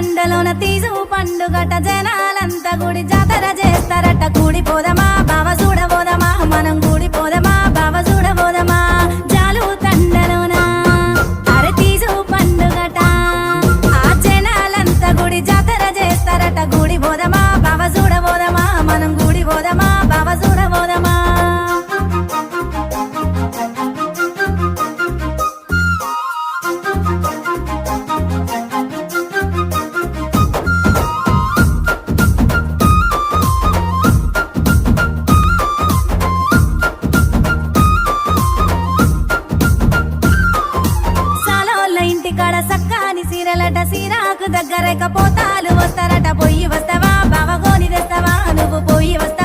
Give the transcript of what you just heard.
తండలోన తీసు పండుగట జనాలంతా గుడి జాతర చేస్తారట కూడిపోదమా బావ చూడబోదమా మనం కూడిపోదమా బావ చూడబోదమా జాలు తండలోన అరే తీసు పండుగట ఆ జనాలంతా గుడి జాతర చేస్తారట కూడిపోదమా బావ చూడబోదమా మనం కూడిపోదమా బావ చూడబోదమా ఇంటికాడ సక్కాని సీరలట సీరాకు దగ్గరక పోతాలు వస్తారట పొయ్యి వస్తావా బావ గోని తెస్తావా నువ్వు పొయ్యి వస్తావా